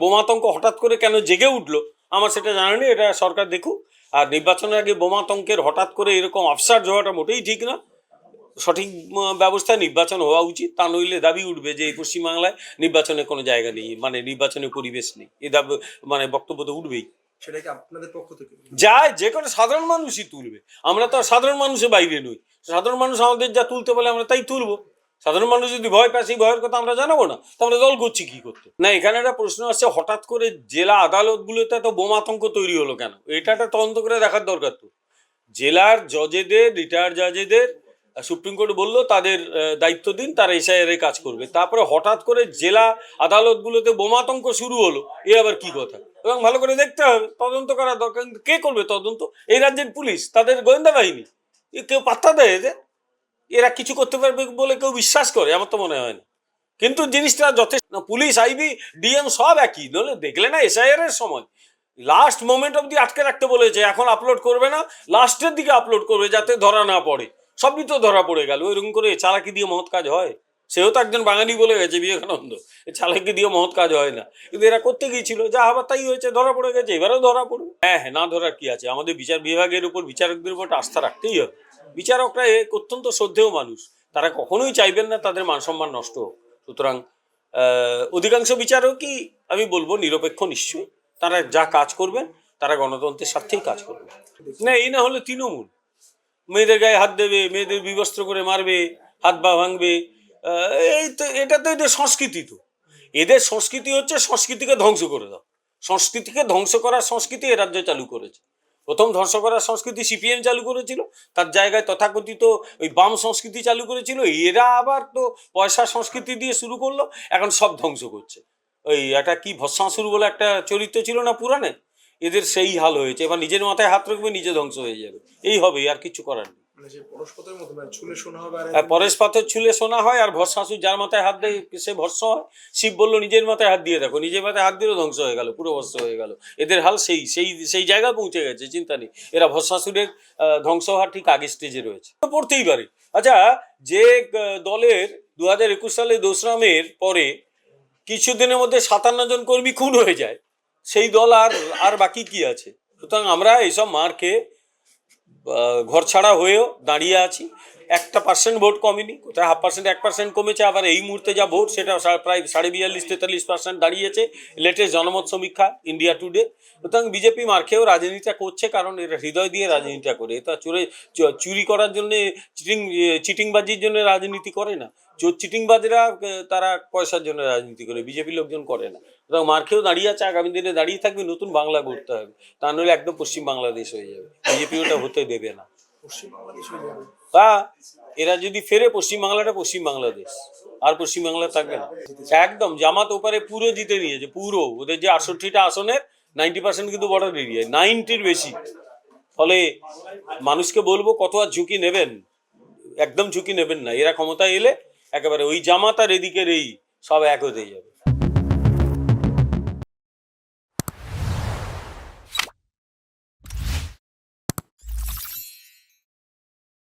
বোমাতঙ্ক হঠাৎ করে কেন জেগে উঠলো আমার সেটা জানা নেই, এটা সরকার দেখুক। আর নির্বাচনের আগে বোমাতঙ্কের হঠাৎ করে এরকম আফসার হওয়াটা মোটেই ঠিক না। সঠিক ব্যবস্থায় নির্বাচন হওয়া উচিত, তা নইলে দাবি উঠবে যে এই পশ্চিমবাংলায় নির্বাচনে কোনো জায়গা নেই, মানে নির্বাচনের পরিবেশ নেই, এ দাবি মানে বক্তব্য তো উঠবেই। সেটা কি আপনাদের পক্ষ থেকে যায় যে কোনো সাধারণ মানুষই তুলবে, আমরা তো সাধারণ মানুষের বাইরে নই। সাধারণ মানুষ আমাদের যা তুলতে বলে আমরা তাই তুলবো। সাধারণ মানুষ যদি ভয় পায় সেই ভয়ের কথা আমরা জানাবো না, তো আমরা দল করছি কি করতে? না, এখানে একটা প্রশ্ন আসছে, হঠাৎ করে জেলা আদালতগুলোতে তো বোমাতঙ্ক তৈরি হলো কেন? এটা একটা তদন্ত করে দেখার দরকার। তো জেলার জজেদের, রিটায়ার্ড জজেদের সুপ্রিম কোর্ট বললো তাদের দায়িত্ব দিন, তারা এসআইআর এর কাজ করবে। তারপরে হঠাৎ করে জেলা আদালতগুলোতে বোমাতঙ্ক শুরু হলো, এ আবার কি কথা? এবং ভালো করে দেখতে হবে, তদন্ত করা দরকার। কে করবে তদন্ত? এই রাজ্যের পুলিশ, তাদের গোয়েন্দা বাহিনী। কেউ পাত্তা দেয় এদের? এরা কিছু করতে পারবে বলে কেউ বিশ্বাস করে? আমার তো মনে হয় না। কিন্তু জিনিসটা যথেষ্ট, পুলিশ, আইবি, ডিএম সব একই। নলে দেখলে না এসআইআর এর সময় লাস্ট মোমেন্ট অব্দি আটকে রাখতে বলেছে, এখন আপলোড করবে না, লাস্টের দিকে আপলোড করবে যাতে ধরা না পড়ে। সবই তো ধরা পড়ে গেল। এরকম করে চালাকি দিয়ে মহৎ কাজ হয়? সেও তো একজন বাঙালি বলে গেছে বিবেকানন্দ, চালাকি দিয়ে মহৎ কাজ হয় না। কিন্তু এরা করতে গিয়েছিল, যা হবার তাই হয়েছে, ধরা পড়ে গেছে, এবারেও ধরা পড়বে। হ্যাঁ হ্যাঁ, না ধরার কি আছে? আমাদের বিচার বিভাগের উপর, বিচারকদের উপর আস্থা রাখতেই হবে। বিচারকরা অত্যন্ত শ্রদ্ধেয় মানুষ, তারা কখনোই চাইবেন না তাদের মান সম্মান নষ্ট হোক। সুতরাং অধিকাংশ বিচারকই আমি বলবো নিরপেক্ষ নিশ্চয়ই। তারা যা কাজ করবেন তারা গণতন্ত্রের স্বার্থেই কাজ করবে। না, এই না হলে তৃণমূল মেয়েদের গায়ে হাত দেবে, মেয়েদের বিবস্ত্র করে মারবে, হাত পা ভাঙবে। এই তো, এটা তো এদের সংস্কৃতি। তো এদের সংস্কৃতি হচ্ছে সংস্কৃতিকে ধ্বংস করে দাও। সংস্কৃতিকে ধ্বংস করার সংস্কৃতি এ রাজ্যে চালু করেছে। প্রথম ধ্বংস করার সংস্কৃতি সিপিএম চালু করেছিল, তার জায়গায় তথাকথিত ওই বাম সংস্কৃতি চালু করেছিল। এরা আবার তো পয়সা সংস্কৃতি দিয়ে শুরু করলো, এখন সব ধ্বংস করছে। ওই একটা কি ভস্মাসুর বলে একটা চরিত্র ছিল না পুরাণে, এদের সেই হাল হয়েছে। এবার নিজের মাথায় হাত রাখবে, নিজে ধ্বংস হয়ে যাবে। এই হবে, আর কিছু করার নেই। পরেশ পাথর ছুলে শোনা হয়, আর ভস্মাসুর যার মাথায় হাত দেয় সে ভস্ম হয়। শিব বললো নিজের মাথায় হাত দিয়ে দেখো, নিজের মাথায় হাত দিলেও ধ্বংস হয়ে গেল, পুরো ভস্ম হয়ে গেল। এদের হাল সেই সেই সেই জায়গায় পৌঁছে গেছে, চিন্তা নেই। এরা ভস্মাসুরের ধ্বংস হওয়ার ঠিক আগের স্টেজে রয়েছে, তো পড়তেই পারে। আচ্ছা, যে দলের 2021 সালে 2রা মের পরে কিছুদিনের মধ্যে 57 জন কর্মী খুন হয়ে যায়, সেই দল আর বাকি কি আছে? সুতরাং আমরা এইসব মার খেয়ে ঘর ছাড়া হয়েও দাঁড়িয়ে আছি। 1% ভোট কমেনি, কোথায় 0.5%, 1% কমেছে। আবার এই মুহূর্তে যা ভোট সেটা প্রায় 42-43% দাঁড়িয়েছে লেটেস্ট জনমত সমীক্ষা ইন্ডিয়া টুডে। সুতরাং বিজেপি মার খেয়েও রাজনীতিটা করছে, কারণ এরা হৃদয় দিয়ে রাজনীতিটা করে। এটা চুরি করার জন্যে, চিটিংবাজির জন্য রাজনীতি করে না। চিটিংবাজরা তারা পয়সার জন্য রাজনীতি করে, বিজেপি লোকজন করে না। সুতরাং মার খেয়েও দাঁড়িয়ে আছে, আগামী দিনে দাঁড়িয়ে থাকবে। নতুন বাংলা গড়তে হবে, তা নইলে একদম পশ্চিম বাংলাদেশ হয়ে যাবে। বিজেপি ওটা হতে দেবে না। তা এরা যদি ফেরে, পশ্চিম বাংলাটা পশ্চিম বাংলাদেশ, আর পশ্চিম বাংলা থাকবে না। একদম জামাত ওপারে পুরো জিতে নিয়েছে, পুরো। ওদের যে 68টা আসনের 90% কিন্তু বর্ডার এরিয়ায়, 90-র বেশি। ফলে মানুষকে বলবো, কত আর ঝুঁকি নেবেন? একদম ঝুঁকি নেবেন না। এরা ক্ষমতায় এলে একেবারে ওই জামাত আর এদিকের এই সব এক হতে যাবে।